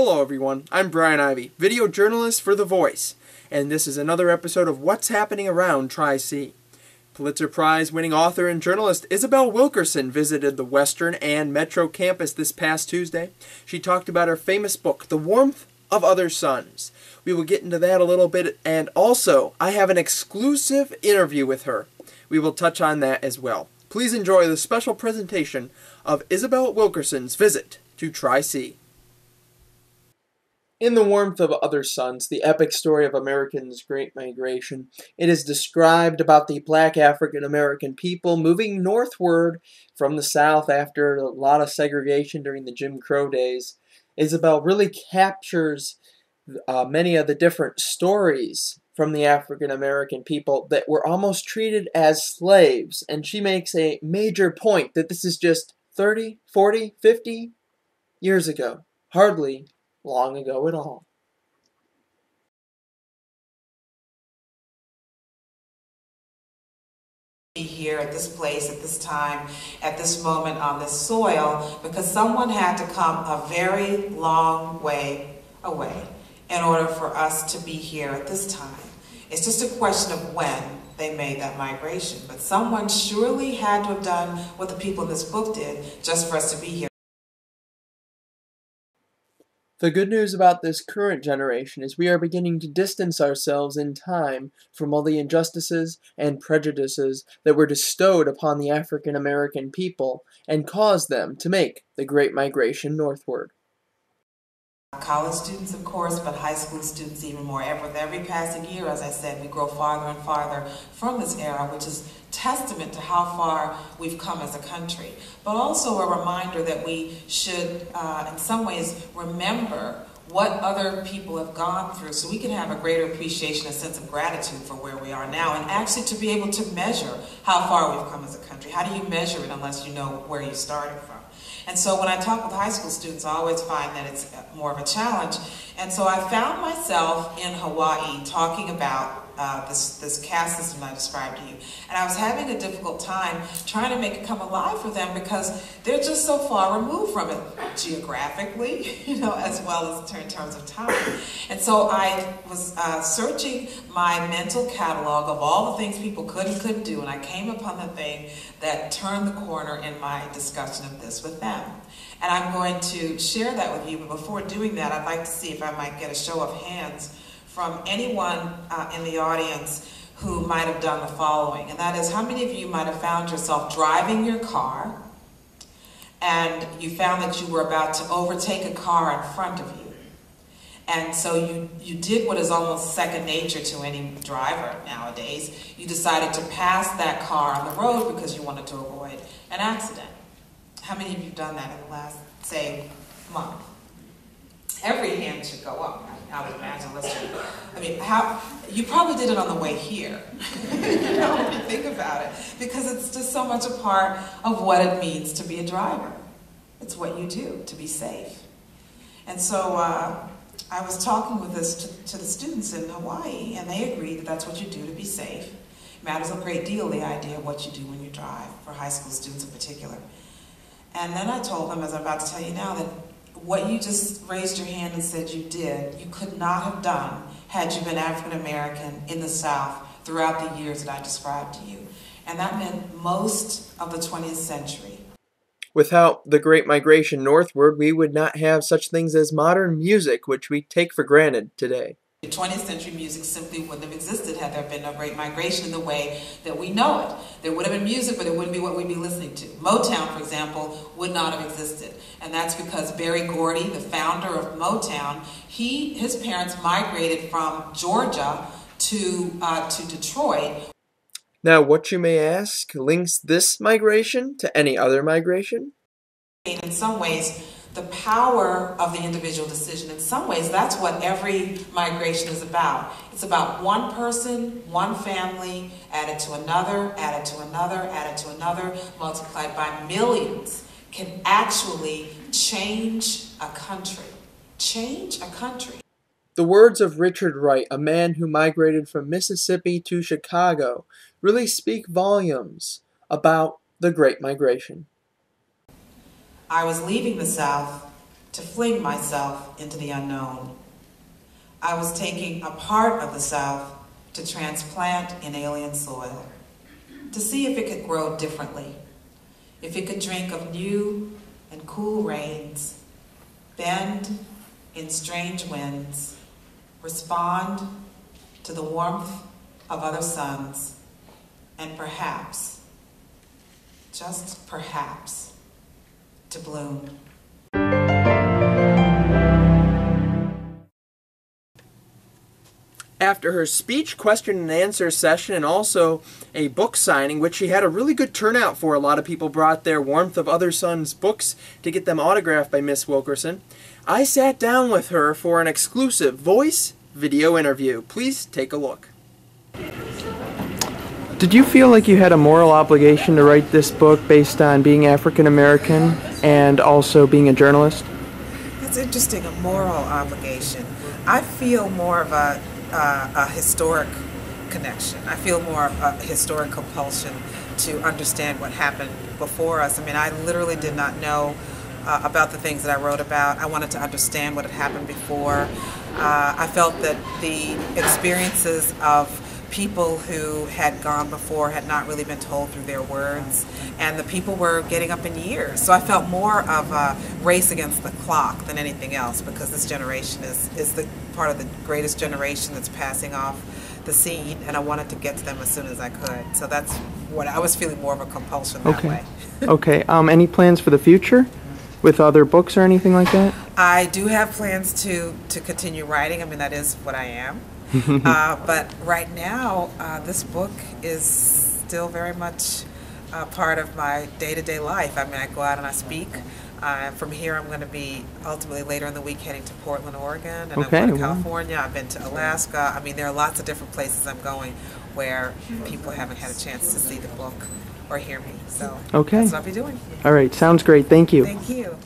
Hello everyone, I'm Brian Ivey, video journalist for The Voice, and this is another episode of What's Happening Around Tri-C. Pulitzer Prize-winning author and journalist Isabel Wilkerson visited the Western and Metro campus this past Tuesday. She talked about her famous book, The Warmth of Other Suns. We will get into that a little bit, and also, I have an exclusive interview with her. We will touch on that as well. Please enjoy the special presentation of Isabel Wilkerson's visit to Tri-C. In The Warmth of Other Suns, the epic story of Americans' Great Migration, it is described about the black African-American people moving northward from the South after a lot of segregation during the Jim Crow days. Isabel really captures many of the different stories from the African-American people that were almost treated as slaves, and she makes a major point that this is just 30, 40, 50 years ago. Hardly long ago at all. Here at this place, at this time, at this moment on this soil, because someone had to come a very long way away in order for us to be here at this time. It's just a question of when they made that migration, but someone surely had to have done what the people in this book did just for us to be here. The good news about this current generation is we are beginning to distance ourselves in time from all the injustices and prejudices that were bestowed upon the African American people and caused them to make the Great Migration northward. College students, of course, but high school students even more. With every passing year, as I said, we grow farther and farther from this era, which is testament to how far we've come as a country. But also a reminder that we should, in some ways, remember what other people have gone through so we can have a greater appreciation, a sense of gratitude for where we are now, and actually to be able to measure how far we've come as a country. How do you measure it unless you know where you started from? And so when I talk with high school students, I always find that it's more of a challenge. And so I found myself in Hawaii talking about this caste system I described to you. And I was having a difficult time trying to make it come alive for them because they're just so far removed from it geographically, as well as in terms of time. And so I was searching my mental catalog of all the things people could and couldn't do, and I came upon the thing that turned the corner in my discussion of this with them. And I'm going to share that with you, but before doing that, I'd like to see if I might get a show of hands from anyone in the audience who might have done the following, and that is, how many of you might have found yourself driving your car and you found that you were about to overtake a car in front of you, and so you did what is almost second nature to any driver nowadays. You decided to pass that car on the road because you wanted to avoid an accident. How many of you have done that in the last, say, month? Every hand should go up. I would imagine. You probably did it on the way here. When you think about it, because it's just so much a part of what it means to be a driver. It's what you do to be safe. And so I was talking with this to the students in Hawaii, and they agreed that that's what you do to be safe. It matters a great deal, the idea of what you do when you drive, for high school students in particular. And then I told them, as I'm about to tell you now, that what you just raised your hand and said you did, you could not have done had you been African American in the South throughout the years that I described to you. And that meant most of the 20th century. Without the Great Migration northward, we would not have such things as modern music, which we take for granted today. 20th century music simply wouldn't have existed had there been no Great Migration in the way that we know it. There would have been music, but it wouldn't be what we'd be listening to. Motown, for example, would not have existed. And that's because Berry Gordy, the founder of Motown, his parents migrated from Georgia to Detroit. Now, what you may ask links this migration to any other migration? In some ways, the power of the individual decision. In some ways, that's what every migration is about. It's about one person, one family, added to another, added to another, added to another, multiplied by millions, can actually change a country. Change a country. The words of Richard Wright, a man who migrated from Mississippi to Chicago, really speak volumes about the Great Migration. I was leaving the South to fling myself into the unknown. I was taking a part of the South to transplant in alien soil, to see if it could grow differently, if it could drink of new and cool rains, bend in strange winds, respond to the warmth of other suns, and perhaps, just perhaps, to bloom. After her speech, question and answer session, and also a book signing, which she had a really good turnout for. A lot of people brought their Warmth of Other Suns books to get them autographed by Miss Wilkerson. I sat down with her for an exclusive voice video interview. Please take a look. Did you feel like you had a moral obligation to write this book based on being African American and also being a journalist? That's interesting, a moral obligation. I feel more of a historic connection. I feel more of a historic compulsion to understand what happened before us. I mean, I literally did not know about the things that I wrote about. I wanted to understand what had happened before. I felt that the experiences of people who had gone before had not really been told through their words, and the people were getting up in years. So I felt more of a race against the clock than anything else, because this generation is the part of the greatest generation that's passing off the scene, and I wanted to get to them as soon as I could. So that's what I was feeling, more of a compulsion that way. Okay. Any plans for the future with other books or anything like that? I do have plans to continue writing. I mean, that is what I am. But right now, this book is still very much part of my day-to-day life. I mean, I go out and I speak. From here, I'm going to be ultimately later in the week heading to Portland, Oregon, and I'm going to California. I've been to Alaska. I mean, there are lots of different places I'm going where people haven't had a chance to see the book or hear me. So that's what I'll be doing. All right. Sounds great. Thank you. Thank you.